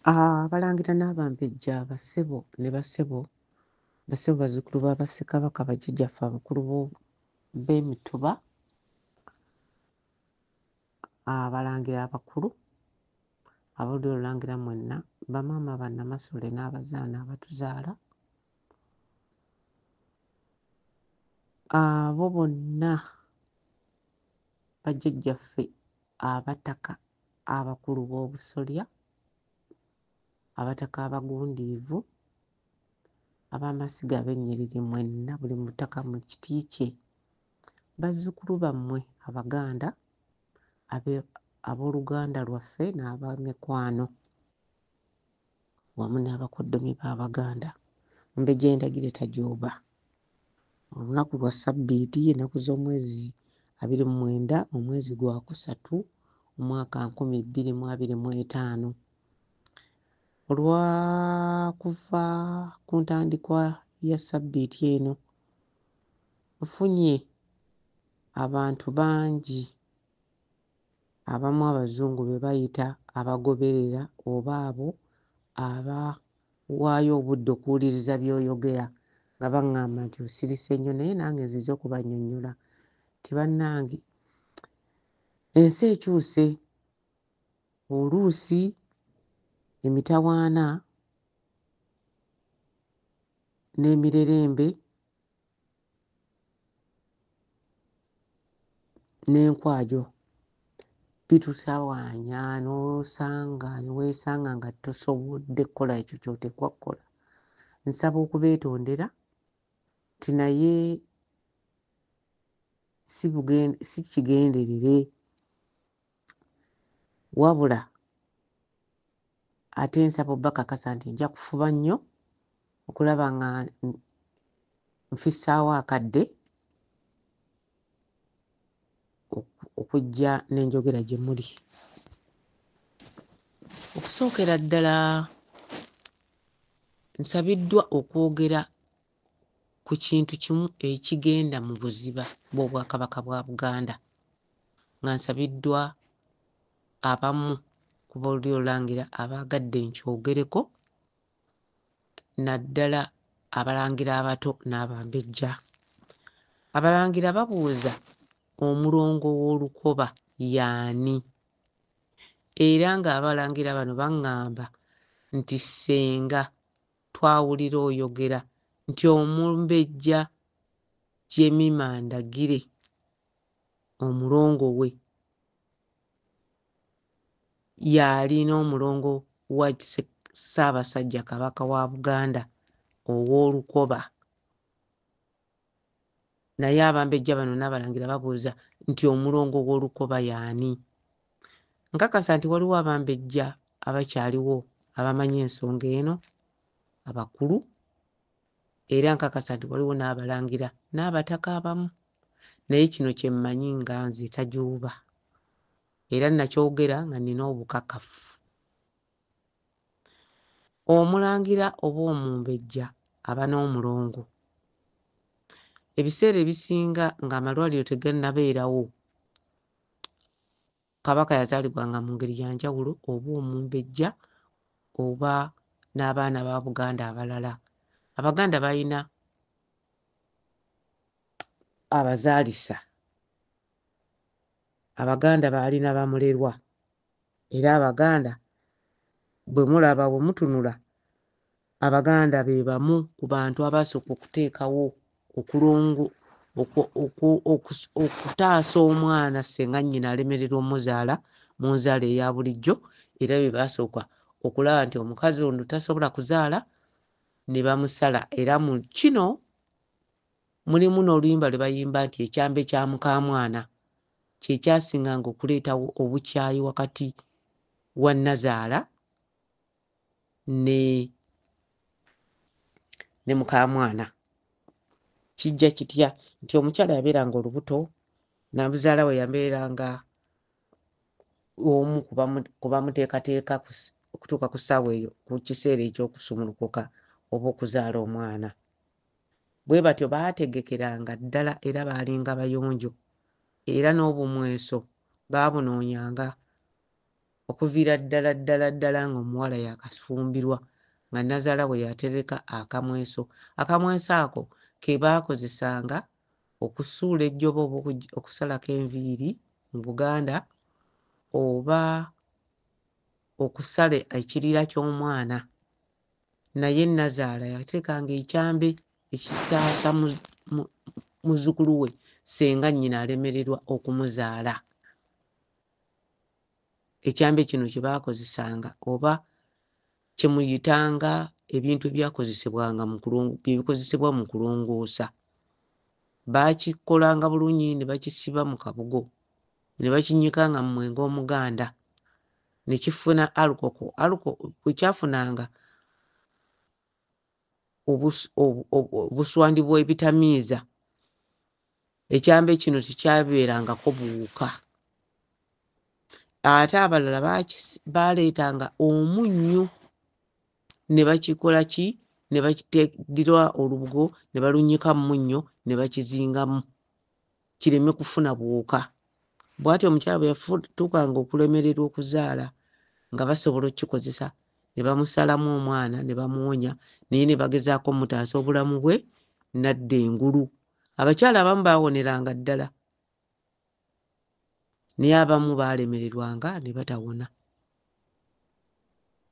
Abalangira n'Abambejja bassebo ne bassebo bazzukulu ba Bassekabaka bajjajjaffe abakulu b'Emituba, abalangira abakulu, ab'olulyo Olulangira mwenna, bamaama Bannamasole n'abazaana abatuzaala, abo bonna bajjajjaffe abataka abakulu b'obusolya, abataka abagundiivu, ab'amasiga ab'ennyiriri mwenna, buli mutaka mu kiti kye, bazzukulu bammwe Abaganda, ab'oluganda lwaffe n'Abamikwano wamu n'abakoddomi b'Abaganda. Omumbejja Endagire Tajooba. Olunaku lwa Ssabbiiti ennaku z'omwezi 29 omwezi gwa Kusatu omwaka 2025. Kuva ku ntandikwa ya Ssabbiiti eno nfunye abantu bangi abamu Abazungu be bayita abagoberera oba abo abawaayo obudde okuwuliriza by'oyogera nga baŋŋamba nti osirise nnyo, naye nange nzize okubannyonnyola nti bannange ensi ekyuse. Oluusi emitawaana n'emirerembe n'enkwajo bitutawaanya ne weesanga nga tosobodde kukola ekyo ky'oteekwa kukola. Nsaba okubeetondera nti naye si kigenderere, wabula ate nsaba obbakakasa nti nja kufuba nnyo okulaba nga nfissaawo akadde okujja n'enjogera gye muli. Okusookera ddala nsabiddwa okwogera ku kintu kimu ekigenda mu buziba bw'Obwakabaka bwa Buganda, nga nsabiddwa abamu ku b'olulyo Olulangira abaagadde nkyogereko, naddala abalangira abato n'Abambejja. Abalangira babuuza omulongo w'olukoba y'ani? Era ng'abalangira bano baŋŋamba nti ssenga twawulira oyogera nti Omumbejja Jemima Ndagire omulongo we y'alina omulongo wa Ssaabasajja Kabaka wa Buganda ow'olukoba. Naye Abambejja bano n'Abalangira babuuza nti omulongo w'olukoba y'ani? Nkakasa nti waliwo Abambejja abakyaliwo abamanyi ensonga eno abakulu, era nkakasa nti waliwo n'Abalangira n'Abataka abamu, naye kino kye mmanyi nga nze Tajooba, era nakyogera nga nina obukakafu. Omulangira oba Omumbejja aba n'omulongo. Ebiseera ebisinga ng'amalwaliro tegannabeerawo, Kabaka yazaalibwanga mu ngeri ya njawulo, oba Omumbejja oba n'abaana ba Buganda abalala. Abaganda balina abazaalisa, Abaganda baalina bamulerwa, era Abaganda bwe mulaba bwe mutunula, Abaganda be bamu ku bantu abaasooka okuteekawo okutaasa omwana ssenga nnyina alemererwa omuzaala mu nzaala eya bulijjo, era be baasooka okulaba nti omukazi ono tasobola kuzaala, ne bamusala. Era mu kino mulimu n'oluyimba lwe bayimba nti ekyambe kya mukamwana kye kyasinganga okuleetawo obukyayi wakati wa nnazaala ne mukamwana. Kijja kitya nti omukyala yabeeranga olubuto, namuzaala we yabeeranga omu ku bamuteekateeka okutuuka ku ssaawa eyo, ku kiseera eky'okusumulukuka oba okuzaala omwana. Bwe batyo baategekeranga ddala era baalinga bayonjo, era n'obumweso baabunoonyanga okuviira ddala ng'omuwala yakasumbirwa nga nazaala bwe yatereka akamweso. Akamweso ako ke baakozesanga okusuula ejjoba oba okusalako enviiri mu Buganda oba okusala ekiriira ky'omwana. Naye nazaala yateekanga ekyambe ekitaasa muzzukulu we senga nnyina alemererwa okumuzaala. Ekyambe kino kye baakozesanga oba kye muyitanga ebintu ebyakozesebwanga bikozesebwa mu kulongoosa. Baakikolanga bulungi ne bakisiba mu kabugo ne bakinnyikanga mu mwenge omuganda ne kifuna alukoko. Bwe kyafunanga obuswandi bw'ebitamiiza, ekyambe kino tekyabeerangako buwuka. Ate abalala baaleetanga omunnyo ne bakikola ki, ne bakiteekera olubugo ne balunnyika mu munnyo ne bakizingamu kireme kufuna buwuka. Bw'atyo omukyala bwe yatuukanga okulemererwa okuzaala nga basobola okkikozesa ne bamusalamu omwana ne bamuwonya, naye ne bagezaako mutaasa obulamu bwe n'adda engulu. Abakyala abamu baawoneranga ddala naye abamu baalemererwanga ne batawona.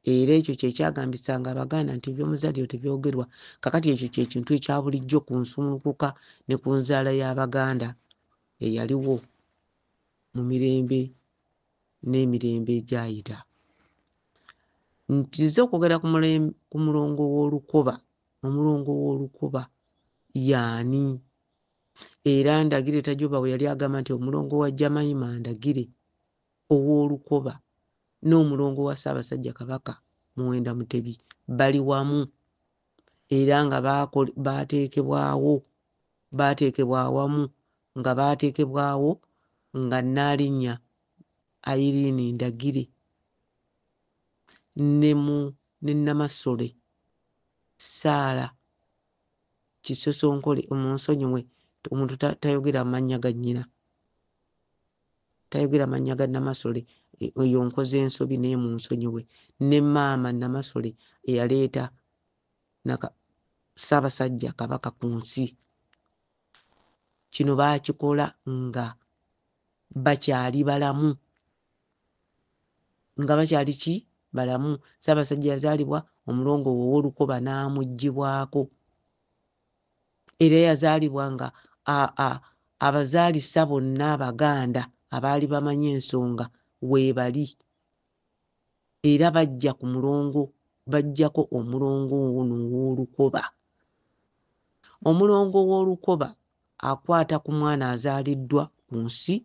Era ekyo kye kyagambisanga Abaganda nti eby'omuzaaliro tebyogerwa. Kakati ekyo kye kintu ekya bulijjo ku nsumulukuka ne ku nzaala y'Abaganda eyaliwo mu mirembe n'emirembe egyayita. Ntize okwogera ku mulongo w'olukoba. Omulongo w'olukoba y'ani? Era Ndagire Tajuba bwe yali agamba nti omulongo wa Jemima Ndagire ow'olukoba n'omulongo wa Ssaabasajja Kabaka Muwenda Mutebi bali wamu era nga baateekebwa awamu nga baateekebwawo nga Nnaalinnya Irene Ndagire ne Namasole Sarah Kisosonkole omunsonyiwe omuntu tayogera amannya ga nnyina, tayogera amannya ga Namasole eyo nkoze ensobi naye mu nsonyiwe, ne maama Namasole eyaleeta Ssaabasajja Kabaka ku nsi. Kino baakikola nga bakyali balamu. Nga bakyali ki? Balamu. Ssaabasajja yazaalibwa omulongo ow'olukoba n'amuggyibwako. Era yazaalibwa nga abazaalisa bonna Abaganda abaali bamanyi ensonga weebali. Era bajjako omulongo ono ow'olukoba. Omulongo w'olukoba akwata ku mwana azaaliddwa ku nsi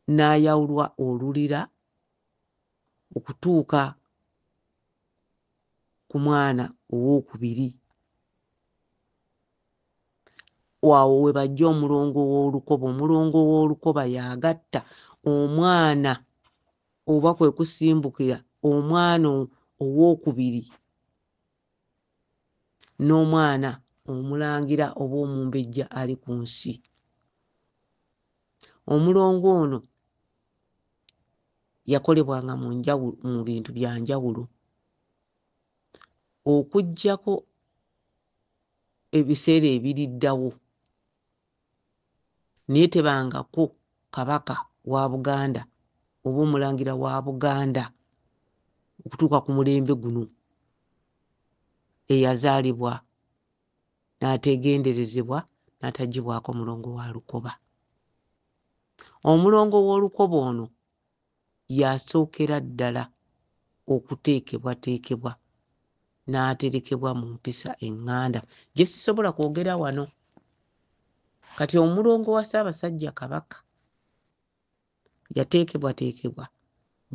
n'ayawulwa olulira okutuuka ku mwana owookubiri. Awo we bajja omulongo w'olukoba. Omulongo w'olukoba y'agatta omwana oba kwe kusimbukira omwana owookubiri n'omwana omulangira oba omumbejja ali ku nsi. Omulongo ono yakolebwanga mu bintu bya njawulo okuggyako ebiseera ebiriddawo, naye tebangako Kabaka wa Buganda oba omulangira wa Buganda okutuuka ku mulembe guno eyazaalibwa n'ategenderezebwa n'ataggyibwako mulongo wa lukoba. Omulongo w'olukoba ono yasookera ddala okuteekebwateekebwa n'aterekebwa mu mpisa eŋŋanda gye sisobola kwogera wano. Kati omulongo wa Ssaabasajja Kabaka yateekebwateekebwa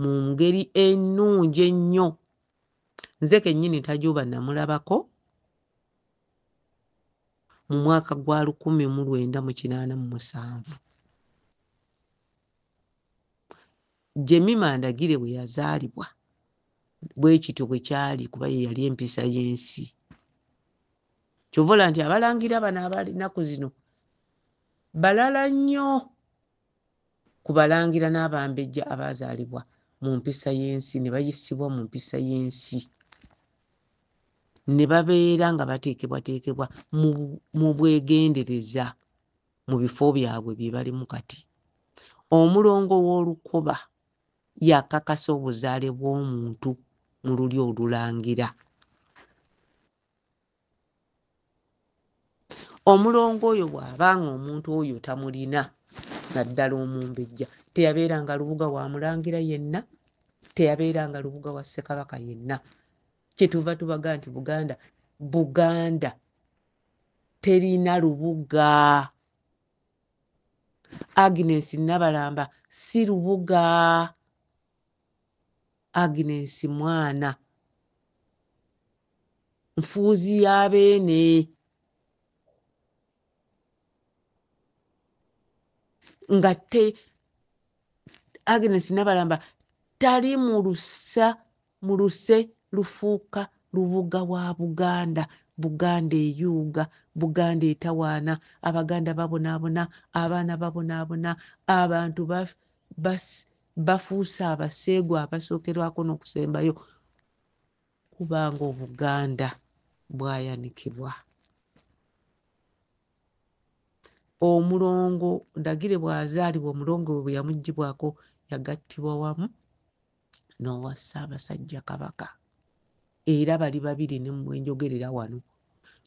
mu ngeri ennungi ennyo. Nze kennyini Tajuba namulabako mu mwaka gwa 1987. Jemima Ndagire bwe yazaalibwa bwe kityo bwe kyali kuba ye yali empisa y'ensi. Kyovola nti abalangira bano abalinaku zino balala nnyo ku balangira n'abambejja abaazaalibwa mu mpisa y'ensi ne bayisibwa mu mpisa y'ensi ne babeera nga bateekebwateekebwa mu bwegendereza mu bifo byabwe bye balimu kati. Omulongo w'olukoba yakakasa obuzaale bw'omuntu mu lulyo olulangira. Omulongo oyo bw'abanga omuntu oyo tamulina naddala omumbejja, teyabeeranga lubuga wa mulangira yenna, teyabeeranga lubuga wa Ssekabaka yenna. Kyetuva tubaga nti Buganda terina lubuga. Agnes Nabalamba si lubuga. Agnes mwana nfuuzi ya Beene. Nga Agnes Nabalamba tali mu luse lufuuka lubuga wa Buganda. Buganda eyuuga, Buganda etawaana, Abaganda babonaabona, abaana babonaabona, abantu bafuuse abaseegu abasookerwako n'okusembayo kubanga Obuganda bwayanikibwa. Omulongo Ndagire bw'azaalibwa omulongo we bwe yamuggyibwako yagattibwa wamu n'owa Ssaabasajja Kabaka. Era bali babiri ne mmwe njogerera wano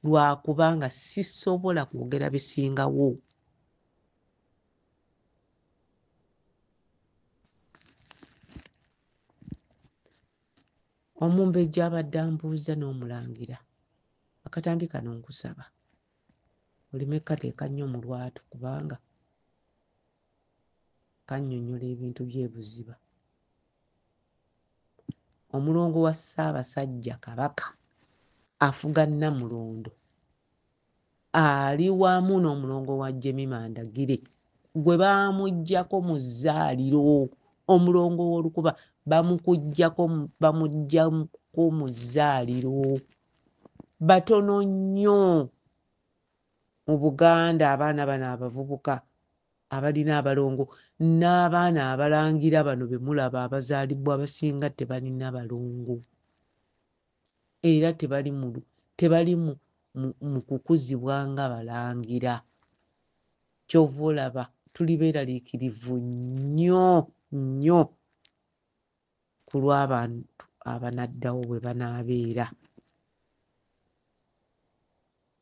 lwakubanga sisobola kwogera bisingawo. Omumbejja abadde ambuuza n'omulangira, akatambi kano nkusaba oleme kkateeka nnyo mu lwatu kubanga kannyonnyola ebintu by'ebuziba. Omulongo wa Ssaabasajja Kabaka afuga Namulondo ali wamu n'omulongo wa Jemima Ndagire gwe bamuggyako mu zzaaliro. Omulongo w'olukuba bamuggyako mu zzaaliro. Batono nnyo mu Buganda abaana bano abavubuka abalina abalongo n'abaana abalangira bano be mulaba abazaalibwa abasinga tebalina balongo era tebali mu kukuzibwa nga balangira. Kyova olaba tuli beeraliikirivu nnyo nnyo ku lw'abantu abanaddawo bwe banaabeera.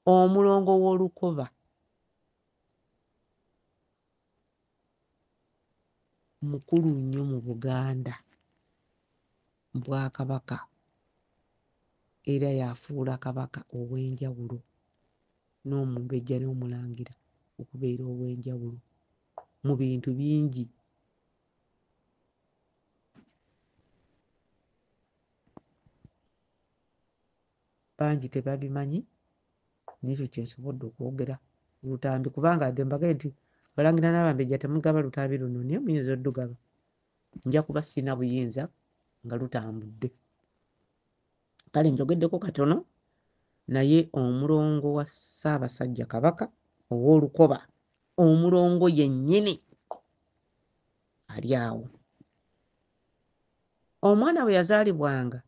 Omulongo w'olukoba mukulu nnyo mu Buganda mu Bwakabaka era yafuula kabaka ow'enjawulo n'omumbejja n'omulangira okubeera ow'enjawulo mu bintu bingi. Bangi tebabimanyi n'ekyo kye nsobodde okwogera lutambi kubanga adde mbagaye nti Abalangira n'Abambejja temugaba lutambi luno naye muyinza oddugaba. Nja kuba sina buyinza nga lutambudde. Kale njogeddeko katono naye omulongo wa Ssaabasajja Kabaka ow'olukoba omulongo yennyini ali awo. Omwana bwe yazaalibwanga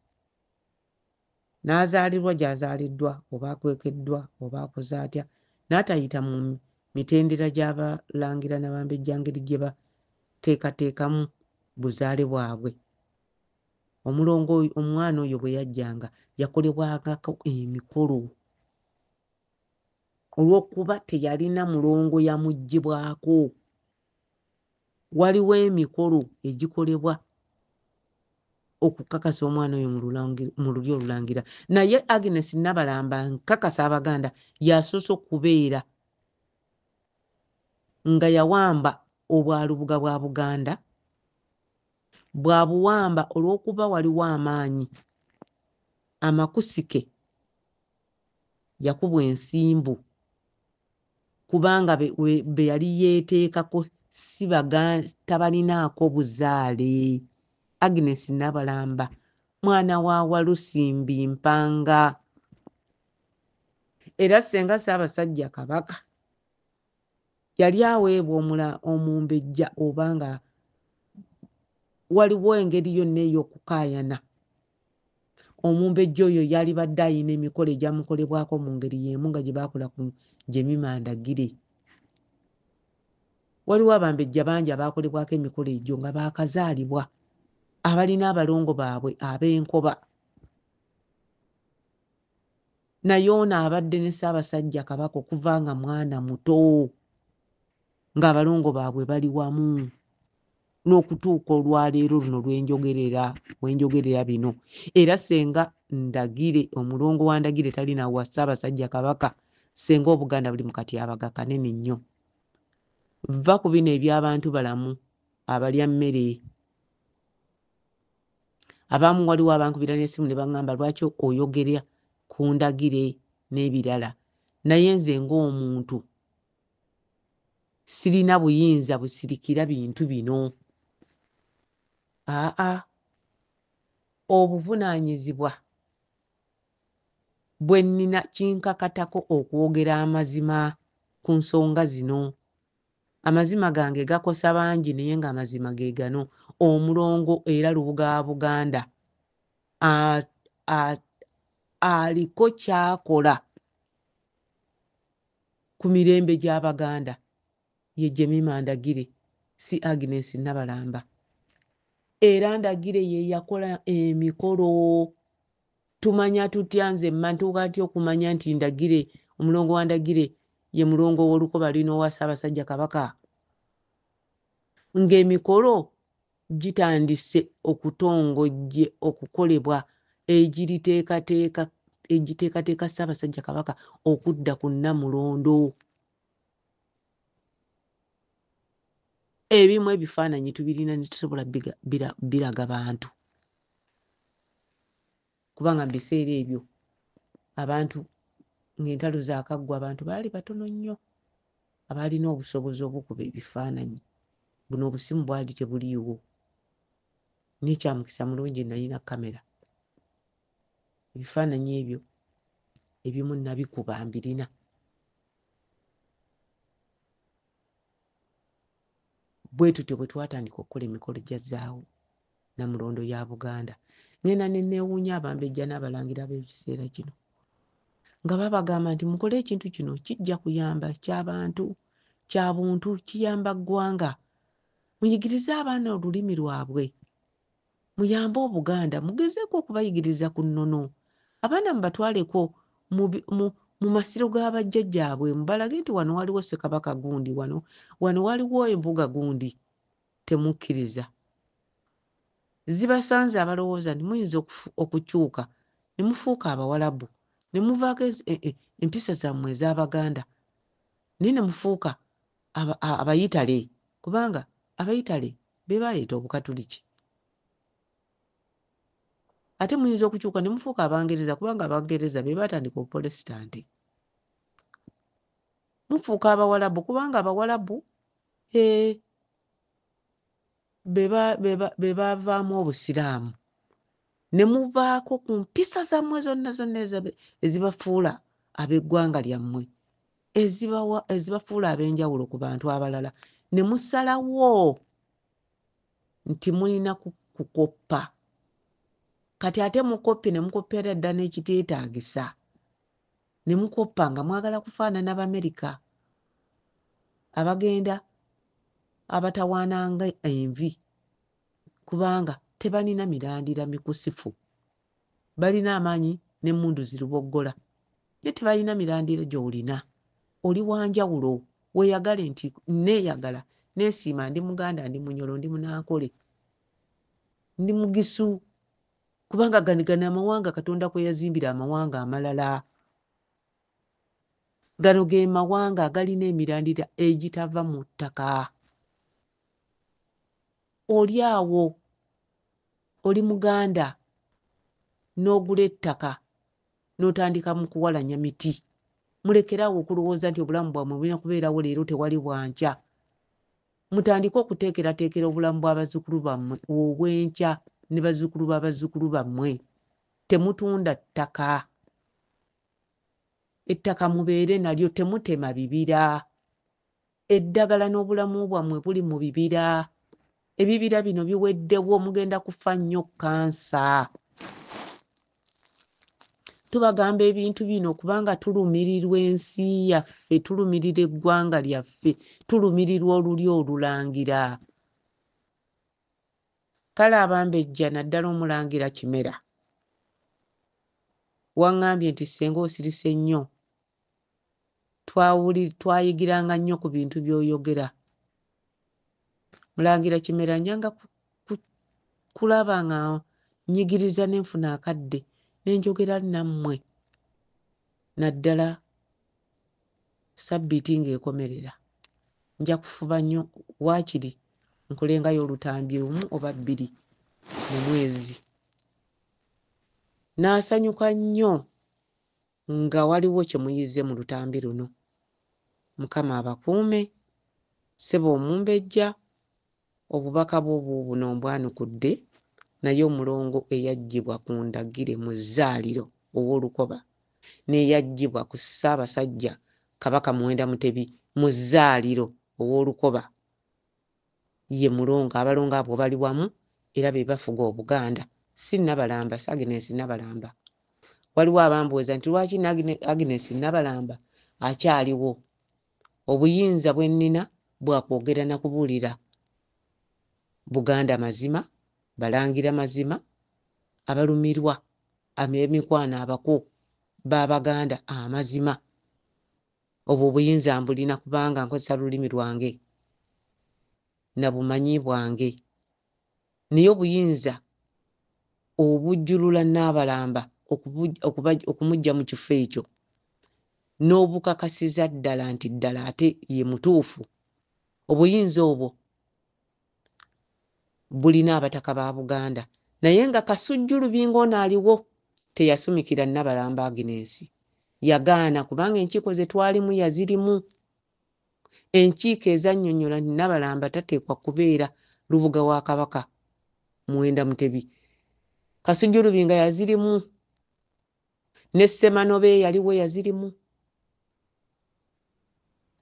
n'azaalirwa gy'azaaliddwa oba akwekeddwa oba akoze atya n'atayita mu mitendera gy'Abalangira n'Abambejja ngeri gye bateekateekamu buzaale bwabwe. Omwana oyo bwe yajjanga yakolebwangako emikolo olw'okuba teyalina mulongo yamuggyibwako. Waliwo emikolo egikolebwa okukakasa omwana oyo mu lulyo olulangira. Naye Agnes Nabalamba nkakasa Abaganda yasoose okubeera nga yawamba obwalubuga bwa Buganda, bwabuwamba olw'okuba waliwo amaanyi. Amakusike yakubwa ensimbu kubanga be yali yeeteekako si tabalinaako buzaale. Agnes Nabalamba mwana wa Walusimbi Mpanga. Era ssenga Ssaabasajja Kabaka yali aweebwa omumbejja obanga waliwo engeri yonna ey'okukaayana. Omumbejja oyo yali badde ayina emikolo egyamukolebwako mu ngeri y'emu nga gye baakola ku Jemima Ndagire. Waliwo abambejja bangi abaakolebwako emikolo egyo nga baakazaalibwa abalina abalongo baabwe ab'enkoba. Naye ono abadde ne Ssaabasajja Kabaka okuva nga mwana muto ng'abalongo baabwe bali wamu n'okutuuka olwaleero luno lwenjogerera bino. Era senga Ndagire, omulongo wa Ndagire talina wa Ssaabasajja Kabaka, senga Obuganda buli mu katyabaga kanene nnyo. Va ku bino eby'abantu balamu abalya mmere. Abamu waliwo abankubira n'essimu ne baŋŋamba lwaki oyogera ku Ndagire n'ebirala. Naye nze ng'omuntu sirina buyinza busirikira bintu bino. Obuvunaanyizibwa bwe nnina kinkakatako okwogera amazima ku nsonga zino. Amazima gange gakosa bangi naye ng'amazima ge gano. Omulongo era Lubuga wa Buganda aliko ky'akola ku mirembe gy'Abaganda ye Jemima Ndagire, si Agnes Nabalamba. Era Ndagire ye yakola emikolo. Tumanya tutya, nze mmantuuka atya okumanya nti Ndagire, omulongo wa Ndagire ye mulongo w'Olukoba lino wa Ssaabasajja Kabaka? Ng'emikolo gitandise okutongojje okukolebwa egiteekateeka Ssaabasajja Kabaka okudda ku Nnamulondo. Ebimu ebifaananyi tubirina ne tusobola biraga bantu. Kubanga mu biseera ebyo abantu ng'entalo zaakaggwa abantu baali batono nnyo abaalina obusobozi obw'okuba ebifaananyi. Buno obusimu bwali tebuliiwo. N'ekyamukisa mulungi nalina kamera. Ebifaananyi ebyo ebimu nabikuba mbirina. Bwe tutyo bwe twatandika okukola emikolo gya zzaawo Nnamulondo ya Buganda. Ngenda ne neewuunya abambejja n'abalangira b'ekiseera kino nga babagamba nti mukole ekintu kino kijja kuyamba ky'abantu, kya buntu, kiyamba ggwanga. Muyigirize abaana olulimi lwabwe, muyambe Obuganda, mugezeeko okubayigiriza ku nnono. Abaana mubatwaleko mu masiro ga bajjajjaabwe, mubalage nti wano waliwo Ssekabaka gundi, wano waliwo embuga gundi. Temukkiriza. Zibasanze abalowooza nti muyinza okukyuka ne mufuuka Abawalabu, ne muvaako empisa zammwe ez'Abaganda, naye ne mufuuka Abayitale, kubanga Abayitale be baleeta Obukatuliki. Ate muyinza okukyuka ne mufuuka Abangereza, kubanga Abangereza be baatandika Obupolesitante. Mufuuka Abawalabu kubanga Abawalabu be baavaamu Obusiraamu. Ne muvaako ku mpisa zammwe zonna ezibafuula ab'eggwanga lyammwe, ezibafuula ab'enjawulo ku bantu abalala, ne musalawo nti mulina kukoppa. Kati ate mukoppe ne mukoppera ddala n'ekiteetaagisa. Ne mukoppa nga mwagala kufaanana B'Amerika abagenda abatawaananga envi, kubanga tebalina mirandira mikusifu. Balina amaanyi n'emmundu ziruboggola, ye tebalina mirandira gy'olina. Oli wanjawulo, weeyagale nti neeyagala, neesiima, ndi Muganda, ndi Munyoro, ndi Munankole, ndi Mugisu, kubanga gano amawanga Katonda kwe yazimbira amawanga amalala. Gano ge mawanga agalina emirandira egitava mu ttaka. Oli awo, oli Muganda, n'ogula ettaka n'otandika mu kuwalanya miti. Mulekerawo okulowooza nti obulamu bwammwe bulina kubeerawo leero tewali bwankya. Mutandike okuteekerateekera obulamu bw'abazzukulu bammwe obw'enkya ne bazzukulu b'abazzukulu bammwe. Temutunda ttaka. Ettaka mubeere nalyo, temutema bibira. eddagala n'obulamu bwammwe buli mu bibira. Ebibira bino biweddewo, mugenda kufa nnyo kansa. Tubagamba ebintu bino kubanga tulumirirwa ensi yaffe, tulumirira eggwanga lyaffe, tulumirirwa oluli olulangira. Kale Abambejja naddala Omulangira Kimera, waŋŋambye nti senga osirise nnyo twayigiranga nnyo ku bintu by'oyogera. Mulangira Kimera njanga kulaba nga nyigiriza n'enfuna akadde nenjogera nammwe naddala sabbiiti ng'ekomerera. Nja kufuba nnyo waakiri nkolengayo olutambi lumu oba bbiri mu mwezi. Naasanyuka nnyo nga waliwo kye muyize mu lutambi luno. Mukama abakuume. Ssebo Omumbejja, obubaka bw'obwo buno mbwanukudde, naye omulongo eyaggyibwa ku ndagire mu zzaaliro ow'Olukoba n'eyaggyibwa ku Ssaabasajja Kabaka Muwenda Mutebi mu zzaaliro ow'Olukoba ye mulongo. Abalongo abo bali wamu era be bafuga Obuganda. Si Nabalamba, si Agnes Nabalamba. Waliwo abambuuza nti lwaki Agnes Nabalamba akyaliwo? Obuyinza bwe nnina bwakwogera na kubuulira Buganda mazima, balangira mazima, abalumirwa, emikwano abako b'Abaganda amazima. Obwo obuyinza mbulina kubanga nkozesa lulimi lwange na bumanyi bwange. Naye obuyinza obujjulula Nabalamba okumujja mu kifo ekyo n'obukakasiza ddala nti ddala ate ye mutuufu, obuyinza obwo bulina abataka ba Buganda. Naye nga Kasujjulu Bingoona aliwo, teyasumikira Nabalamba Agnes. Yagaana kubanga enkiiko ze twalimu yazirimu. Enkiiko ezannyonnyola nti Nabalamba tateekwa kubeera lubuga wa Kabaka Muwenda Mutebi. Kasujjulu Binga yazirimu. Ne Ssemanobe yaliwo yazirimu.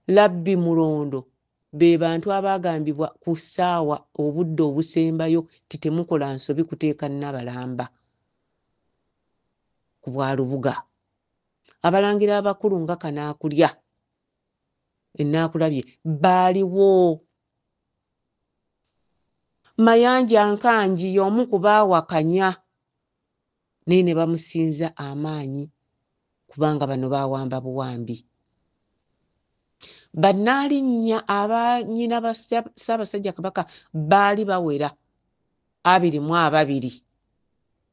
Labbi Mulondo be bantu abaagambibwa ku ssaawa obudde obusembayo ti temukola nsobi kuteeka Nabalamba ku bwalubuga. Abalangira abakulu nga Kanaakulya, Enaakulabye baaliwo. Mayanja Nkanji y'omu ku baawakanya naye ne bamusinza amaanyi kubanga bano baawamba buwambi. Bannaalinnya abanyina ba Ssaabasajja Kabaka baali bawera 22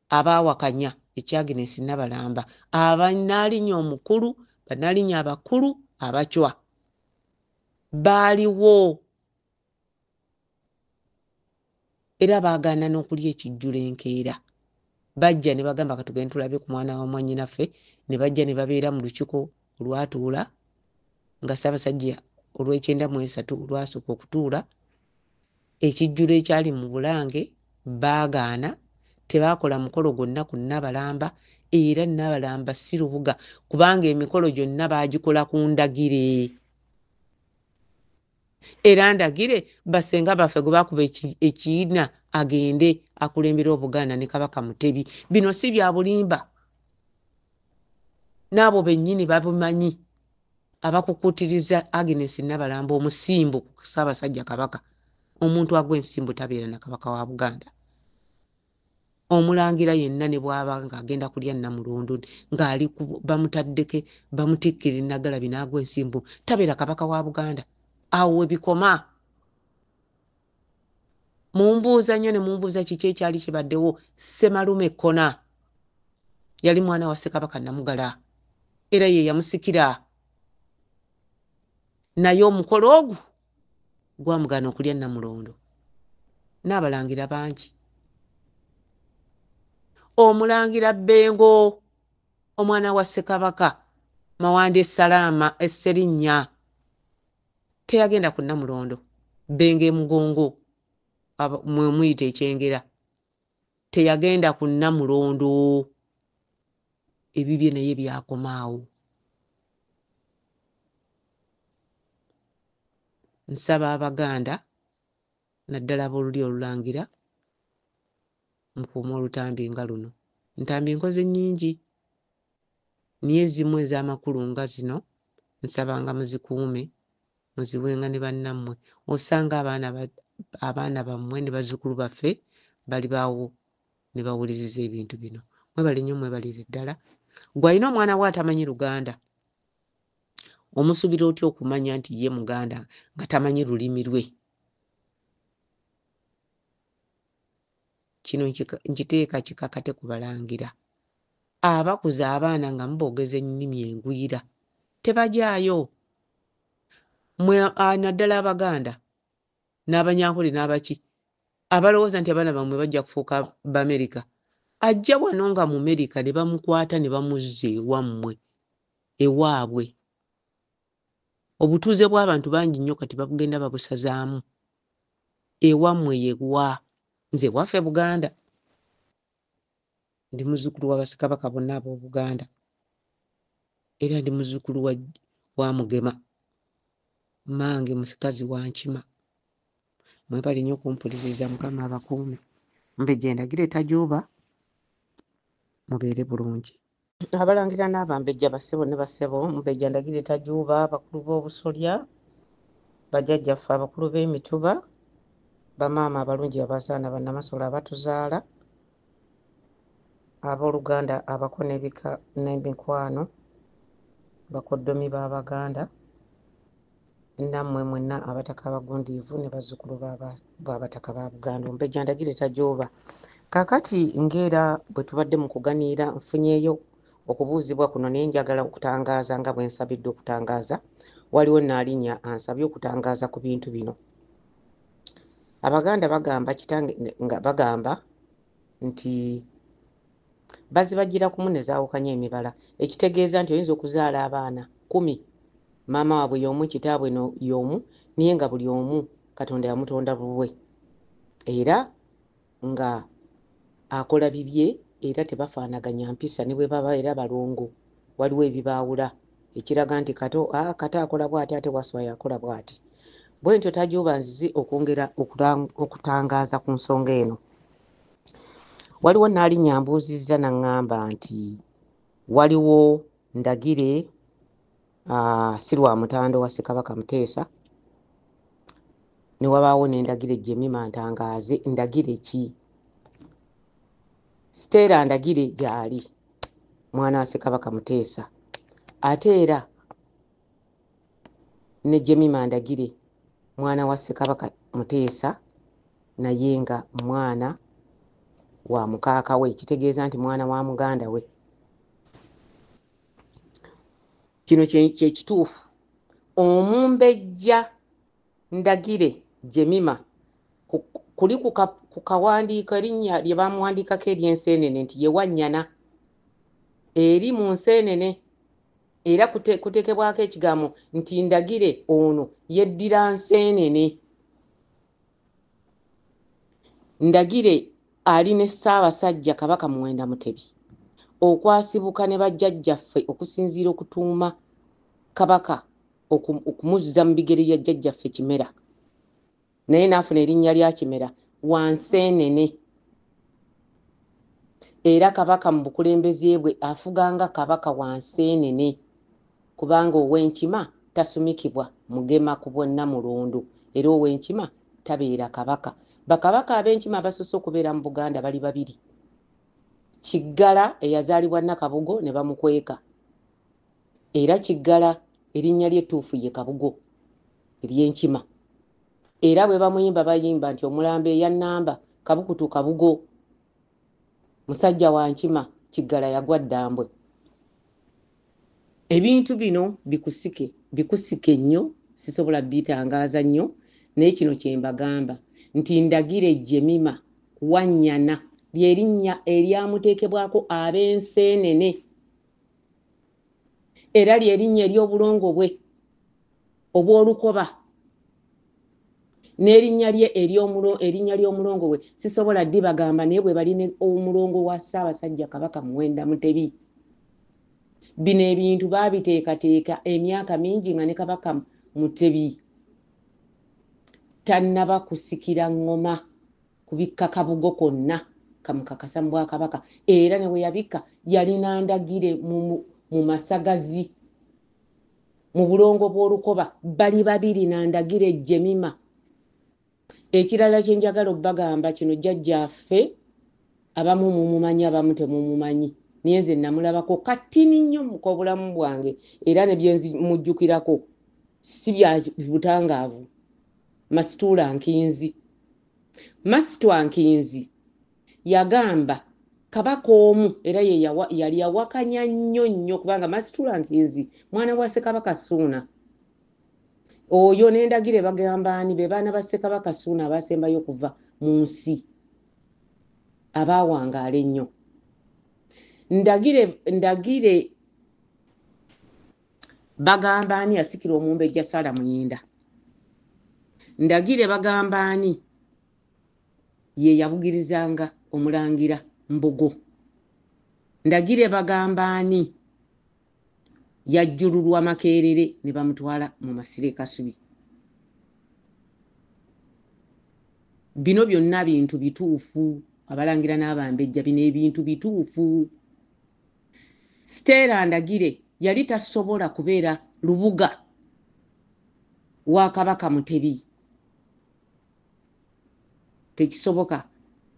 abaawakanya ekya Agnes Nabalamba. Abannaalinnya omukulu, bannaalinnya abakulu abacwa baaliwo era baagaana n'okulya ekijjulo enkeera. Bajja ne bagamba katugende tulabe ku mwana wa mwannyinaffe, ne bajja ne babeera mu lukiiko olwatuula nga Ssaabasajja olw'Ekyenda-mu-3 lwasooka okutuula. Ekijjulo ekyali mu Bulange baagaana, tebaakola mukolo gwonna ku Nabalamba era Nabalamba si lubuga kubanga emikolo gyonna baagikola ku ndagire. Era ndagire basenga baffe gwe baakuba ekiina agende akulembera Obuganda ne Kabaka Mutebi. Bino si bya bulimba. N'abo bennyini babumanyi abakukutiriza Agnes Nabalamba omusimbu ku Ssaabasajja Kabaka. Omuntu agw'ensimbu tabeera na Kabaka wa Buganda. Omulangira yenna ne bw'aba ng'agenda kulya Namulondo ng'ali bamutaddeke bamutikkira Nnaggalabi n'agw'ensimbu tabeera Kabaka wa Buganda. Awo we bikoma. Mumbuuza nnyo ne mumbuuza kiki ekyali kibaddewo. Ssemalume Kona yali mwana wa Ssekabaka Namugala era ye yamusikira, naye omukolo ogwo gwamugaana okulya Namulondo. N'abalangira bangi. Omulangira Bbengo omwana wa Ssekabaka Mawanda Esserinnya teyagenda ku Namulondo. Bbengo Emugongo mwe muyita Ekyengera teyagenda ku Namulondo. Ebibye naye byakomaawo. nsaba Abaganda naddala ab'olulyo olulangira mukuume olutambi nga luno. Ntambi nkoze nnyingi niye ezimu ez'amakulu nga zino nsabanga muzikuume muziwenga ne bannammwe. Osanga abaana bammwe ne bazzukulu baffe bali baawo ne bawuliriza ebintu bino. Mwebale nnyo mwebalire ddala. Gwe alina omwana we atamanyi Luganda omusuubira otya okumanya nti ye Muganda nga tamanyi lulimi lwe? Kino nkiteeka kikakate ku Balangira. Abakuza abaana nga muboogeza ennimi engwira tebajaayo. Mwe naddala Abaganda n'Abanyankole n'abaki abalowooza nti abaana bammwe bajja kufuuka Bamerica. Ajja wano nga mu America ne bamukwata ne bamuzza ewammwe ewaabwe. Obutuuze bw'abantu bangi nnyo kati bagenda babusazaamu. Ewammwe yewa? Nze waffe Buganda. Ndi muzzukulu wa Bassekabaka bonna ab'Obuganda. Era ndi muzzukulu wa Mugema. Mange musikazi wa Nkima. Mwebale nnyo okumpuliriza, Mukama abakuume. Mbejja endagire tajuuba, mubeere bulungi. Abalangira n'Abambejja bassebo ne bassebo, Mbejja ndagire tajuuba, abakulu b'obusolya, bajjajjaffe abakulu b'emituba, bamaama abalungi abazaana bannamasola abatuzaala, abooluganda abako n'ebika n'emikwano, bakoddomi b'Abaganda, nammwe mwenna abataka abagundiivu ne bazzukulu b'abataka ba Buganda. Mbejja ndagire tajuuba. Kaakati ng'era bwe tubadde mu kuganiira nfunyeeyo okubuuzibwa kuno naye njagala okutangaaza nga bwe nsabidde okutangaaza. Waliwo Nnaalinya ansabye okutangaaza ku bintu bino. Abaganda bagamba kitange nga bagamba nti bazibagira kumu ne zaawukanya emibala, ekitegeeza nti oyinza okuzaala abaana 10, maama waabwe y'omu, kitaabwe y'omu, naye nga buli omu Katonda yamutonda lulwe era nga akola bibye era tebafaanaganya mpisa ne bwe baba era balongo. Waliwo ebibaawula ekiraga nti kato akola bw'ati ate Waswa yakola bw'ati. Bwe ntyo tajuuba nzize okwongera okutangaaza ku nsonga eno. Waliwo Nnaalinya mbuuzizza n'aŋŋamba nti waliwo ndagire si lwa mutando wa Ssekabaka Muteesa, ne wabaawo n'endagire Jemima ntangaaze. Ndagire ki? Stella ndagire gy'ali mwana wa Ssekabaka Muteesa, ate era ne Jemima ndagire mwana wa Ssekabaka Muteesa naye nga mwana wa mukaaka we, kitegeeza nti mwana wa muganda we. Kino kye kituufu. Omumbejja ndagire Jemima kuli ku kawandiiko erinnya lye bamuwandiikako ery'enseenene nti ye Wannyana eri mu nseenene, era kuteekebwako ekigambo nti ndagire ono yeddira nseenene. Ndagire ali ne Ssaabasajja Kabaka Muwenda Mutebi okwasibuka ne bajjajjaffe okusinziira okutuuma Kabaka okumuzza mu bigere bya jjajjaffe Kimera, naye n'afuna erinnya lya Kimera wa nseenene. Era Kabaka mu bukulembeze bwe afuganga Kabaka wa nseenene, kubanga ow'Enkima tasumikibwa Mugema ku bonna Mulondo, era ow'Enkima tabeera Kabaka. Bakabaka ab'Enkima abasoose okubeera mu Buganda bali 2: Kiggala eyazaalibwa Nakabugo ne bamukweka, era Kiggala erinnya ly'ettuufu ye Kabugo ery'Enkima. Era bwe bamuyimba bayimba nti omulambo eyannamba Kabukutu Kabugo, musajja wa Nkima, Kiggala yagwa Ddambwe. Ebintu bino bikusike nnyo, sisobola bitangaaza nnyo, naye kino kye mbagamba nti ndagire Jemima Wannyana ly'erinnya eryamuteekebwako ab'enseenene, era ly'erinnya ery'obulongo bwe obw'olukoba, n'erinnya lye erinnya ly'omulongo we sisobola ddibagamba, naye bwe bali ne omulongo wa Ssaabasajja Kabaka Muwenda Mutebi. Bino ebintu baabiteekateeka emyaka mingi nga ne Kabaka Mutebi tannaba kusikira ngoma kubikka kabugo konna kamukakasa mu Bwakabaka era ne we yabikka yalina ndagire mu Masagazi mu bulongo bw'Olukoba bali babiri nandagire Jemima. Ekirala kye njagala obbagamba kino jjajjaffe abamu mumumanyi abamu temumumanyi naye nze namulabako katini nnyo mu bulamu bwange era ne byenzi mujjukirako si bya butangaavu. Masitula Nkinzi. Masitula Nkinzi yagamba Kabaka omu era yali yawakanya nnyo kubanga Masitula Nkinzi mwana wa Ssekabaka Ssuuna. Oyo n'endagire bagamba ani be baana ba Ssekabaka Ssuuna abasembayo okuva mu nsi abaawangaala ennyo. Ndagire bagamba ani yasikira Omumbejja Sarah Muyinda. Ndagire bagamba ani ye yabugirizanga Omulangira Mbogo. Ndagire bagamba ani yajjululwa Makerere ne bamutwala mu Masire Kasubi. Bino byonna bintu bituufu. Abalangira n'Abambejja bino ebintu bituufu. Stella Ndagire yali tasobola kubeera lubuga wa Kabaka Mutebi. Tekisoboka.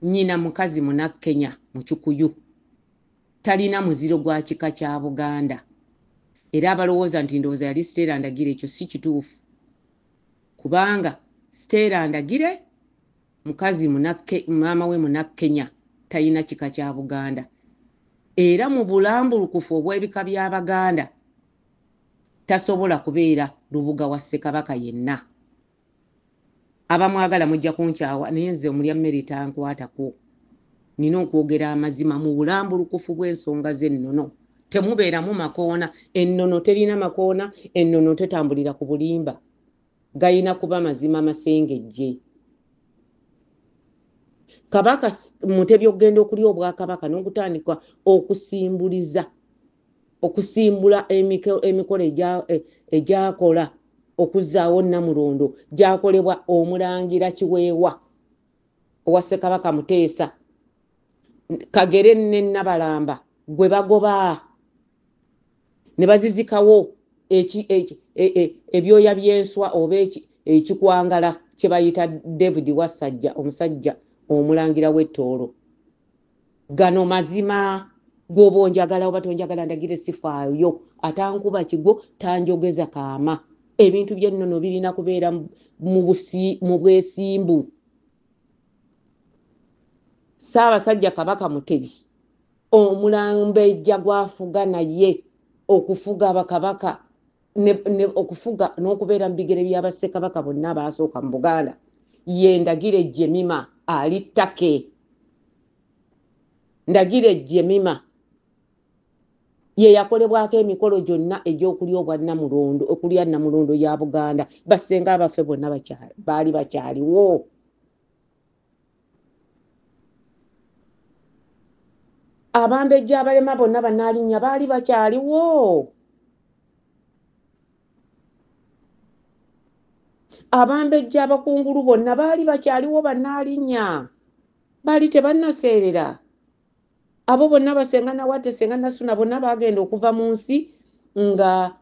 Nnyina mukazi Munakkenya mu Kikuyu. Talina muziro gwa kika kya Buganda. Era abalowooza nti ndowooza yali Stella Ndagire ekyo si kituufu. Kubanga Stella Ndagire mukazi maama we Munakkenya talina kika kya Buganda. Era mu bulambulukufu obw'ebika by'Abaganda tasobola kubeera lubuga wa Ssekabaka yenna. Abamwagala mujja kunkyawa naye nze omulya mmere tankwatako. Nina okwogera amazima mu bulambulukufu bw'ensonga z'ennono. Temubeeramu makoona. Ennono terina makoona, ennono tetambulira ku bulimba. Gayina kuba mazima masengejje. Kabaka Mutebi okugenda okulya Obwakabaka n'okutandika okusimbula emikolo egyakola okuzzaawo Namulondo gyakolebwa Omulangira Kiweewa owa Ssekabaka Muteesa. Kagere ne Nabalamba gwe bagoba ne bazizikawo ebyoya by'enswa oba ekikwangala kye bayita David Wasajja omusajja Omulangira w'Ettoolo. Gano mazima gw'oba onjagala oba tonjagala Ndagire sifaayo atankuba kigo tanjogeza kaama. Ebintu by'ennono birina kubeera mu bwesimbu. Ssaabasajja Kabaka Mutebi Omulambejja gwafuga naye okufuga Abakabaka okufuga n'okubeera mu bigere by'Abassekabaka bonna abaasooka mu Buganda ye Ndagire Jemima ali ttake. Ndagire Jemima ye yakolebwako emikolo gyonna egy'okulya obwa Namulondo okulya Namulondo ya Buganda. Bassenga abaffe bonna baali bakyaliwo. Abambejja abalema bonna Bannaalinnya baali bakyaliwo. Abambejja abakungulu bonna baali bakyaliwo Bannaalinnya. Baali tebannaseerera. Abo bonna Basenga Nawatte, Senga Nasuna bonna bagenda okuva mu nsi nga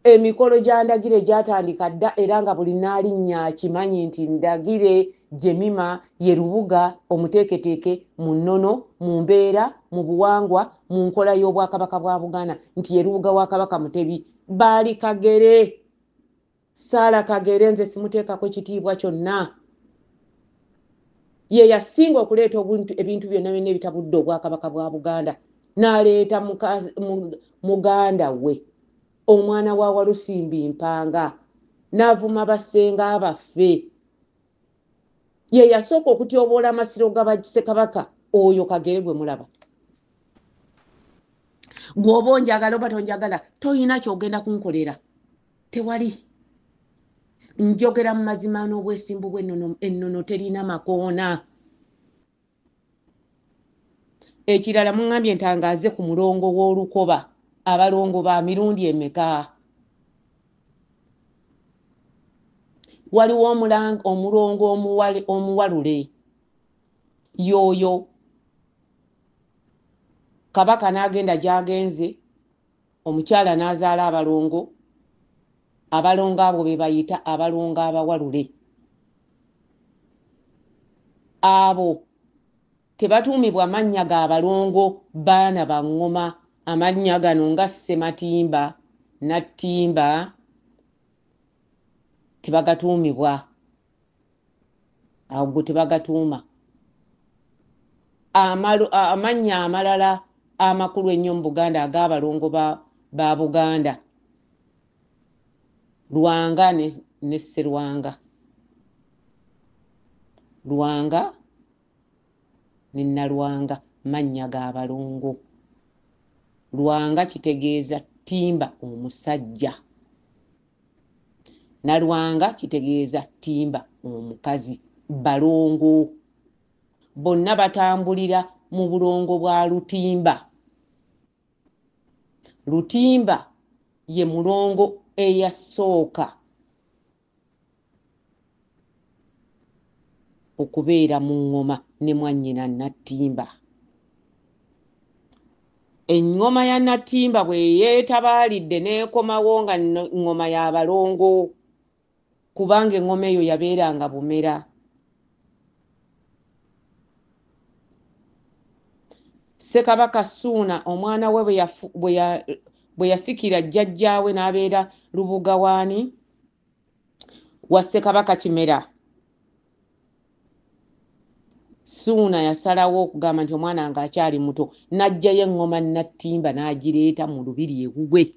emikolo gya Ndagire gyatandika dda era nga buli Nnaalinnya akimanyi nti Ndagire Jemima ye lubuga omuteeketeeke mu nnono, mu mbeera, mu buwangwa, mu nkola y'Obwakabaka bwa Buganda nti ye lubuga wa Kabaka Mutebi. Baali Kagere. Saala Kagere nze simuteekako kitiibwa kyonna. Ye yasinga okuleeta ebintu byonna byonna ebitabudde Obwakabaka bwa Buganda. N'aleeta muganda we omwana wa Walusimbi Mpanga n'avuma Bassenga abaffe. Ye yasooka okutyoboola amasiro g'Abassekabaka oyo Kagere gwe mulaba. Gw'oba onjagala oba tonjagala toyina ky'ogenda kunkolera. Tewali. Njogera mu mazima n'obwesimbu bw'ennono. Ennono terina makoona. Ekirala muŋŋambye ntangaaze ku mulongo w'Olukoba. Abalongo ba mirundi emeka? waliwo omulongo omuwalule yoyo kabaka n'agenda gy'agenze omukyala n'azaala abalongo abo be bayita abalongo abawalule. Abo tebatuumibwa mannya ga balongo baana ba ŋŋoma. Amannya gano nga Ssematimba, Nattimba tebagatuumibwa. Ago tebagatuuma. Amannya amalala amakulu ennyo mu Buganda ag'abalongo ba Buganda, Lwanga ne Sserwanga. Lwanga ne Nalwanga mannya ga balongo. Lwanga kitegeeza Ttimba omusajja. Nalwanga kitegeeza Ttimba omukazi. Balongo bonna batambulira mu bulongo bwa Lutimba. Lutimba ye mulongo eyasooka okubeera mu ŋŋoma ne mwannyina Nattimba. Enŋoma ya Nattimba bwe yeetabaalidde n'ekomawo nga ŋŋoma ya balongo, kubanga enŋoma eyo yabeeranga Bumera. Ssekabaka Ssuuna omwana we bwe yasikira jjajjaawe n'abeera lubuga waani wa Ssekabaka Kimera, Ssuuna yasalawo okugamba nti omwana wange akyali muto, n'aggyayo enŋoma Nattimba n'agireeta mu lubiri ewuwe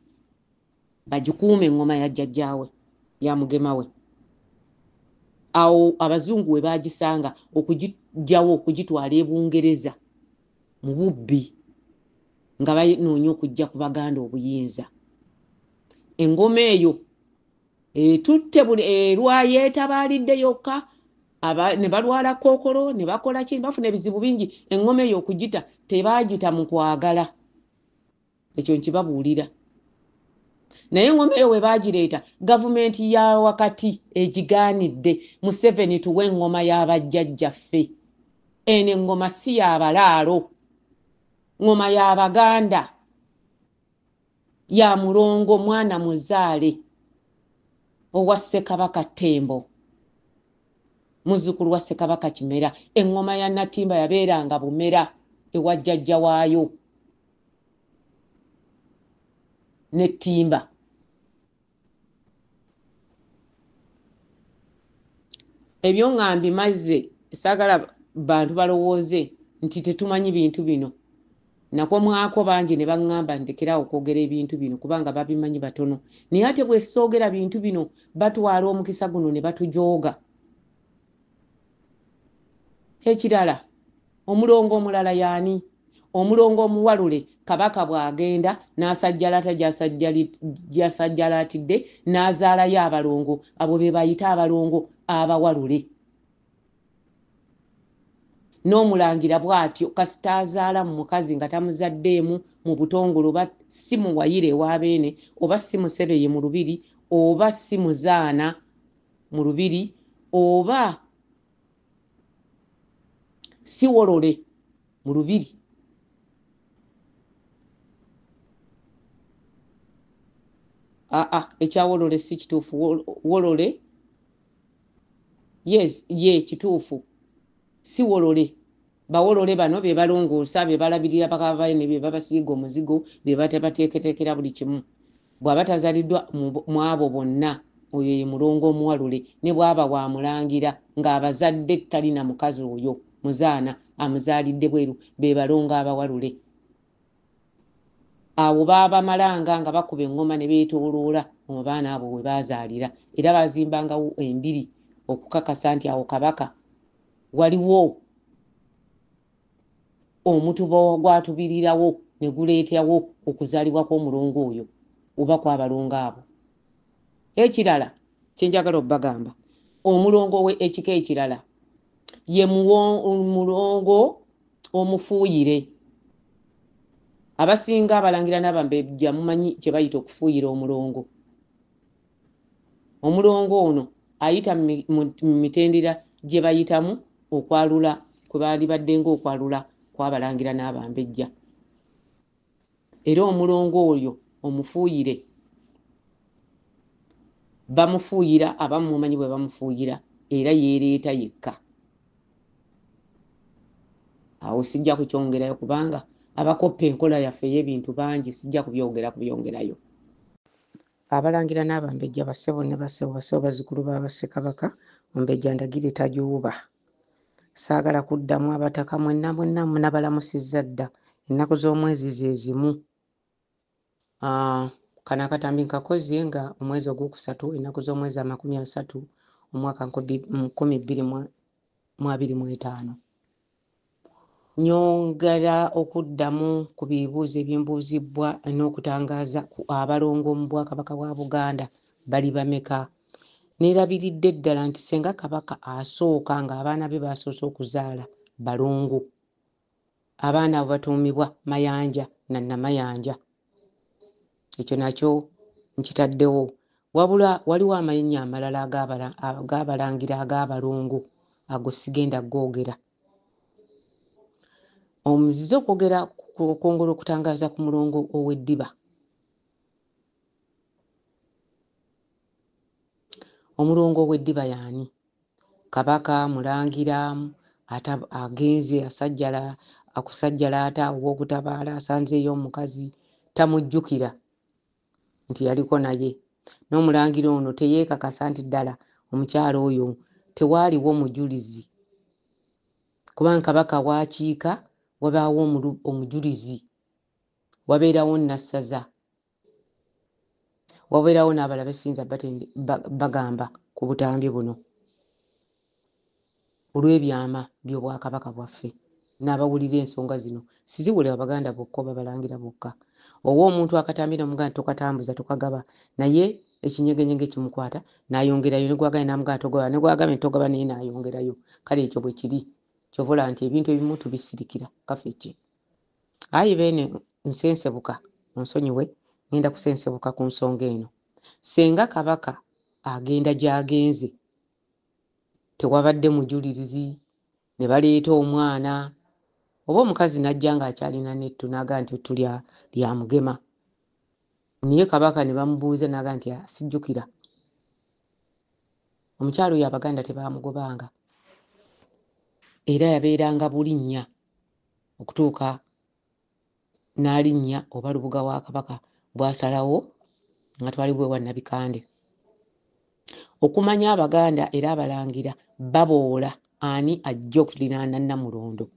bagikuuma enŋoma ya jjajjaawe ya mugema we. Awo Abazungu we baagisanga okugiggyawo okugitwala e Bungereza mu bubbi nga banoonya okujja ku Baganda obuyinza. Engoma eyo etutte lwayeetabaalidde yokka ne balwala Kkookolo ne bakola ki, bafuna ebizibu bingi. Engoma eyo okugita tebaagita mu kwagala, ekyo nkibabuulira. Naye engoma eyo we baagireeta gavumenti ya wakati egigaanidde. Museveni tuwe engoma y'abajjajjaffe. Eno engoma si y'abalaalo, ngoma y'Abaganda, ya mulongo mwana muzaale owa Ssekabaka Ttembo, muzzukulu wa Ssekabaka Kimera. Engoma ya Nattimba yabeeranga Bumera ewa jjajja waayo ne Ttimba. Ebyo nga mbimaze saagala bantu balowooze nti tetumanyi bintu bino. Nakomwako bangi ne baŋŋamba ndekerawo okwogera ebintu bino kubanga babimanyi batono. Naye ate bwe soogera bintu bino batwala omukisa guno ne batujooga. Ekirala, omulongo omulala y'ani? Omulongo omuwalule Kabaka bw'agenda n'asajjalata gy'asajjalatidde n'azaalayo abalongo. Abo be bayita abalongo abawalule. N'omulangira bw'atyo kasita azaala mu mukazi nga tamuzaddeemu mu butongole, oba si muwayire ew'abeene, oba si musebeye mu lubiri, oba si muzaana mu lubiri, oba si wolole mu lubiri, ekyawolole si kituufu. Wolole yes ye kituufu, si wolole. Bawolole bano be balongoosa, be balabirira bakabaye ne be babasiiga omuzigo, be bateeketeekera buli kimu. Bw'aba tazaliddwa mu abo bonna, oyo ye mulongo omuwalule. Ne bw'aba wa mulangira ng'abazadde talina mukazi oyo muzaana amuzaalidde bweru, be balongo abawalule. Awo baabamalanga nga bakuba eŋŋoma ne beetooloola mu baana abo we baazaalira, era baazimbangawo embiri okukakasa nti awo Kabaka waliwo omutuba gwatubirirawo ne guleetawo okuzaalibwa kw'omulongo oyo oba kw'abalongo abo. Ekirala kyenjagala obbagamba, omulongo we ekika ekirala ye mulongo omufuuyire. Abasinga abalangira n'abambejja mumanyi kye bayita okufuuyira omulongo. Omulongo ono ayita mu mitendera gye bayitamu okwalula kwe baali baddenga okwalula kwabalangira n'abambejja. Era omulongo oyo omufuuyire bamufuuyira abamu mumanyi bwe bamufuuyira era yeereeta yekka. Awo sijja kukyongerayo kubanga abakoppa enkola yaffe ey'ebintu bangi, sijja kubyongerayo. Abalangira n'abambejja bassebo ne bassebo bazzukulu b'Abassekabaka, Omumbejja Ndagire tajuuba. Saagala kuddamu abataka mwenna nabalamusizza dda, ennaku z'omwezi ze zimu. Kano akatambi nkakoze nga omwezi ogwokusatu ennaku z'omwezi 30 omwaka 2025. Nyongera okuddamu ku bibuuzo ebyembuuzibwa n'okutangaaza ku abalongo mu Bwakabaka bwa Buganda bali bameka. Neerabiridde ddala nti senga Kabaka asooka ng'abaana be basoose okuzaala balongo, abaana abo batuumibwa Mayanja na Namayanja. Ekyo nakyo nkitaddewo. Wabula waliwo amannya amalala ag'abalangira ag'abalongo, ago sigenda googera. Omuzize okwogera okwongera okutangaaza ku mulongo ow'eddiba. Omulongo ow'eddiba y'ani? Kabaka mulangira agenze akusajjala ata ow'okutabaala asanzeeyo omukazi tamujjukira nti yaliko naye. N'omulangira ono teyeekakasa nti ddala omukyalo oyo tewaaliwo mujulizi. Kubanga Kabaka waakiika wabaawo omujulizi, wabeerawo Nassaza, wabeerawo n'abalala besinza bagamba ku butambi buno olw'ebyama by'Obwakabaka bwaffe. N'abawulira ensonga zino siziwulira Abaganda bokka oba Balangira bokka. Owa omuntu akatambi n'omuganda tokatambuza tokagaba, naye ekinyegenyege kimukwata n'ayongerayo, ne gwagambye n'amuganda togoba, ne gwagambye togoba naye n'ayongerayo. Kale ekyo bwe kiri. Kyovola nti ebintu ebimu tubisirikira kafeeki. Ayi beene nsensebuka, onsonyiwe, ngenda kusensebuka ku nsonga eno. Senga Kabaka agenda gy'agenze tewabadde mujulirizi, ne baleeta omwana oba omukazi n'ajja ng'akyalina nettu n'aga nti ettu lya mugema. Naye Kabaka ne bamubuuza n'aga nti asijjukira. Omukyalo oyo Abaganda tebaamugobanga. Era yabeeranga bulinnya okutuuka n'alinnya oba lubuga wa Kabaka bw'asalawo nga twalibwe wa Nabikande. Okumanya Abaganda era abalangira baboola ani ajja okuliraana Namulondo.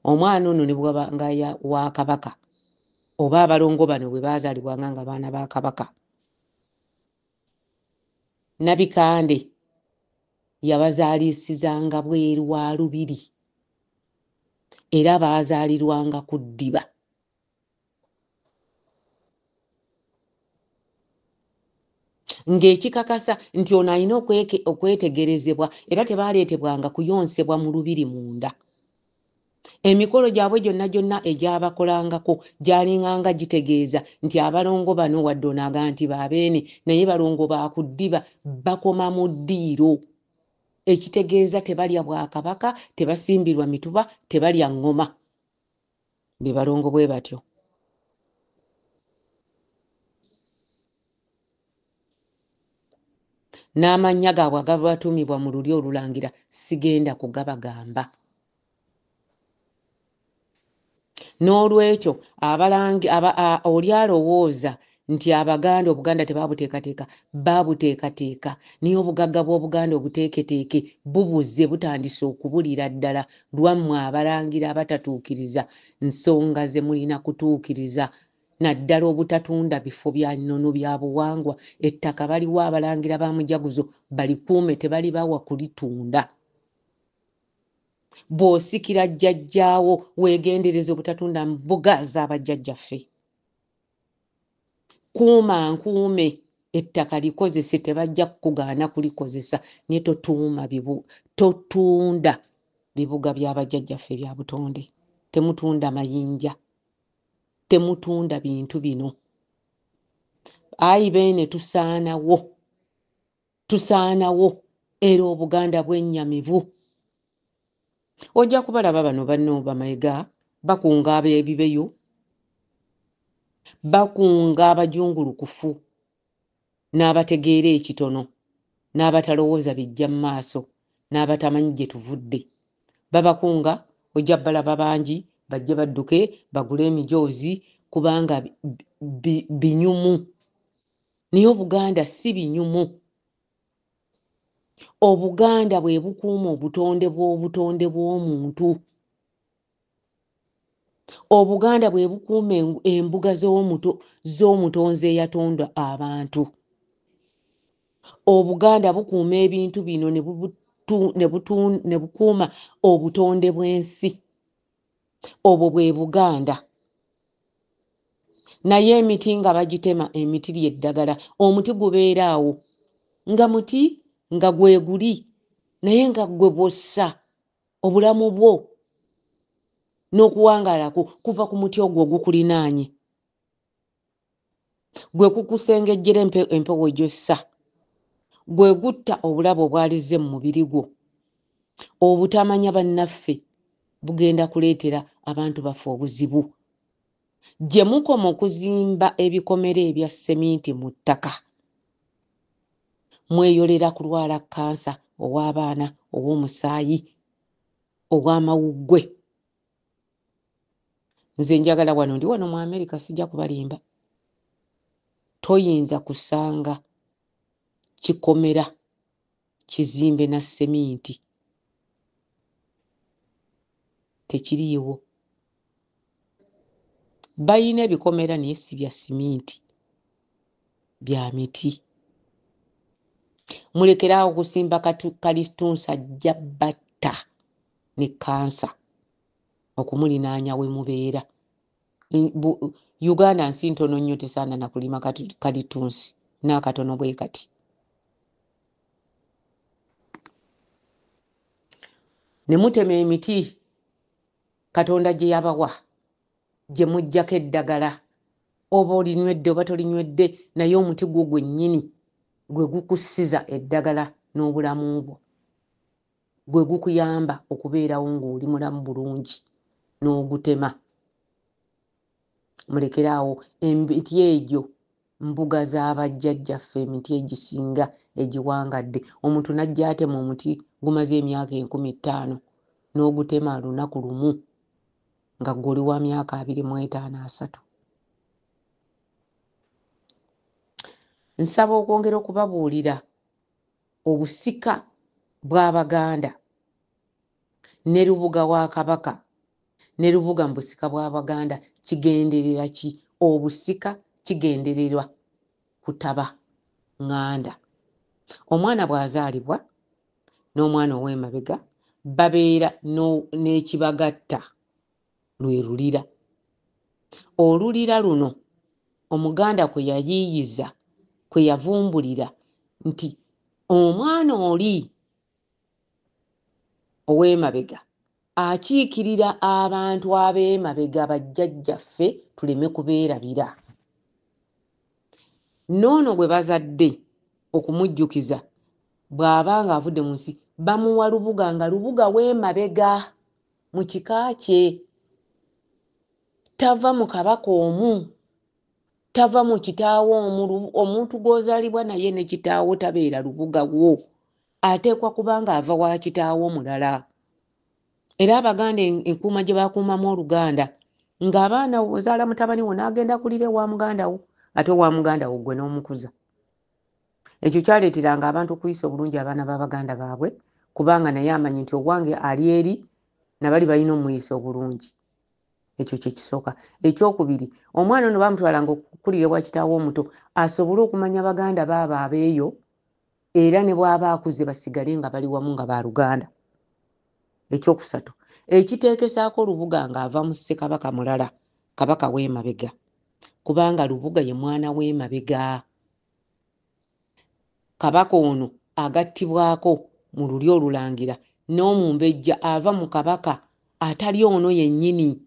Omwana ono ne bw'abanga wa Kabaka oba abalongo bano bwe baazaalibwanga nga baana ba Kabaka, Nabikande yabazaalisizanga bweru wa lubiri era baazaalirwanga ku ddiba. Ng'ekikakasa nti ono alina okwetegerezebwa era tebaaleetebwanga kuyonsebwa mu lubiri munda. Emikolo gyabwe gyonna egyabakolangako gyalinganga gitegeeza nti abalongo bano wadde onaaga nti baabeene naye balongo ba ku ddiba bakoma mu ddiiro. Ekitegeeza tebalya Bwakabaka, tebasimbirwa mituba, tebalya ngoma. Be balongo bwe batyo. N'amannya gaabwe agabatuumibwa mu lulyo olulangira sigenda kugabagamba. N'olwekyo oli alowooza nti Abaganda Obuganda tebaabuteekateeka, baabuteekateeka, naye obugagga bw'Obuganda obuteeketeeke bubuze butandise okubulira ddala lwammwe abalangira abatatuukiriza nsonga ze mulina kutuukiriza, naddala obutatunda bifo bya nnono bya buwangwa. Ettaka baliwo abalangira ba Mujaguzo balikuume, tebalibawa kulitunda. Bw'osikira jjajjaawo weegendereze obutatunda mbuga z'abajjajjaffe. Kuuma nkuume, ettaka likozese, tebajja kukugaana kulikozesa, naye totunda bibuga by'abajjajjaffe bya butonde. Temutunda mayinja, temutunda bintu bino. Ayi beene tusaanawo era Obuganda bwennyamivu. Ojja kubalaba bano banno bamayiga bakunga ab'ebibeyo, bakunga abajungulukufu n'abategeera ekitono n'abatalowooza bijja mu maaso n'abatamanyi gye tuvudde. Babakunga ojja balaba bangi bajje badduke bagule emijoozi kubanga binyumu. Naye Obuganda si binyumu. Obuganda bwe bukuuma obutonde bw'omuntu. Obuganda bwe bukuuma embuga z'omutonzi eyatonda abantu. Obuganda bukuuma ebintu bino ne bukuuma obutonde bw'ensi. Obwo bwe Buganda. Naye emiti nga bagitema, emiti ly'eddagala. Omuti gubeera awo nga muti nga gwe guli, naye nga gwe bwossa obulamu bwo n'okuwangaala kuva ku muti ogwo ogukulinaanye. Gwe kukusengejjera empewo gy'ossa, gwe gutta obulabe obwalize mu mubiri gwo. Obutamanya bannaffe bugenda kuleetera abantu baffe obuzibu. Gye mukoma okuzimba ebikomere ebya seminti mu ttaka, mweyolera kulwala kansa ow'abaana, ow'omusaayi, ow'amawuggwe. Nze njagala wano, ndi wano mu Amerika, sijja kubalimba. Toyinza kusanga kikomera kizimbe na seminti. Tekiriiwo. Bayina ebikomera naye si bya siminti, bya miti. Mulekerawo okusimba kalitunsi ajja batta ne kansa okumulinaanya we mubeera. Uganda nsi ntono nnyo, tesaana na kulima kalitunsi n'akatono bwe kati. Ne mutema emiti Katonda gye yabawa, gye muggyako eddagala. Oba olinywedde oba tolinywedde, naye omuti gwo gwennyini gwe gukussiza eddagala n'obulamu bwo. Gwe gukuyamba okubeerawo ng'oli mulamu bulungi n'ogutema. Mulekeraawo emiti egyo mbuga z'abajjajjaffe, emiti egisinga egiwangadde. Omuntu najja atema omuti gumaze emyaka 50 n'ogutema lunaku lumu nga gw'oli wa myaka 25-30. Nsaba okwongera okubabuulira obusika bw'Abaganda ne Lubuga wa Kabaka ne Lubuga mu busika bw'Abaganda kigenderera ki? Obusika kigendererwa kutaba ŋŋanda. Omwana bw'azaalibwa n'omwana ow'emabega babeera n'ekibagatta, lwe lulira. Olulira luno Omuganda kwe yayiiyiza, kwe yavumbulira nti omwana oli ow'emabega akiikirira abantu ab'emabega, bajjajjaffe, tuleme kubeerabira. N'ono gwe bazadde okumujjukiza bw'aba ng'avudde mu nsi, bamuwa Lubuga nga Lubuga w'emabega mu kika kye. Tava mu kabaka omu, tava mu kitaawo omu. Omuntu gw'ozaalibwa naye ne kitaawo tabeera Lubuga wo, ateekwa kubanga ava wa kitaawo mulala. Era Abaganda enkuuma gye bakuumamu Oluganda, ng'abaana ozaala mutabani wo n'agenda kulira ewa muganda wo, ate owa muganda wo gwe n'omukuza. Ekyo kyaleeteranga abantu okuyisa obulungi abaana b'Abaganda baabwe, kubanga naye amanyi nti owange ali eri, nabali balina omuyisa obulungi. Ekyo kye kisooka. Ekyokubiri, omwana ono bamutwalanga okukulira ewa kitaawo omuto asobole okumanya Baganda baabo abeeyo, era ne bw'aba akuze basigale nga bali wamu nga ba Luganda. Ekyokusatu, ekiteekesaako Lubuga ng'ava mu Ssekabaka mulala, Kabaka w'emabega, kubanga Lubuga ye mwana w'emabega. Kabaka ono agattibwako mu lulyo olulangira n'omumbejja ava mu Kabaka atali ono yennyini.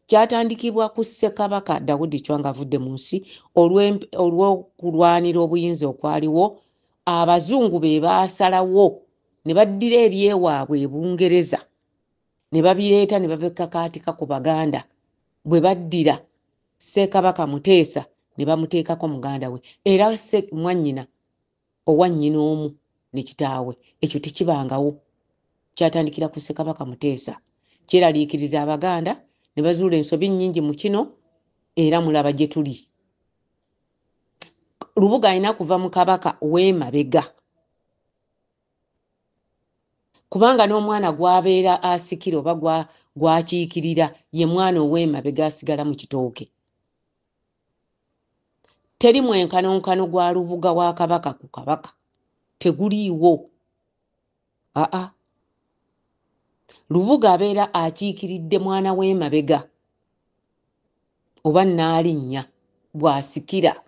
Kyatandikibwa ku Ssekabaka Daudi Chwa ng'avudde mu nsi olw'okulwanira obuyinza okwaliwo abazungu be baasalawo ne baddira ebyewaabwe e Bungereza ne babireeta ne babekakaatika ku Baganda. Bwe baddira Ssekabaka Muteesa ne bamuteekako muganda we era mwannyina owannyina omu ne kitaawe. Ekyo tekibangawo, kyatandikira ku Ssekabaka Muteesa. Kyeraliikiriza Abaganda ne bazuula ensobi nnyingi mu kino era mulaba gye tuli. Lubuga alina kuva mu Kabaka w'emabega kubanga n'omwana gwabeera asikira oba gwakiikirira ye mwana ow'emabega asigala mu kitooke. Teri mwenkanonkano gwa Lubuga wa Kabaka ku Kabaka, teguliiwo. Lubuga abeera akiikiridde mwana w'emabega oba Nnaalinnya bw'asikira.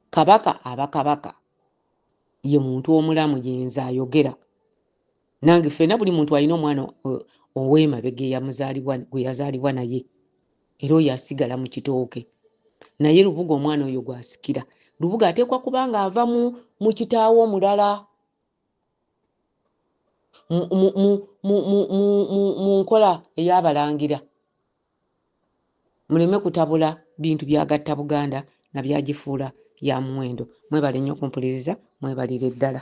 Kabaka aba Kabaka, ye muntu omulamu yenza ayogera. Nange ffenna buli muntu alina omwana ow'emabega gwe yazaalibwa naye era oyo asigala mu kitooke. Naye Lubuga omwana oyo gwasikira. Lubuga ateekwa kuba nga ava mu kitaawo omulala mu nkola ey'Abalangira. Muleme kutabula bintu byagatta Buganda na byagifuula ya muwendo. Mwebale nnyo okumpuliriza, mwebalire ddala.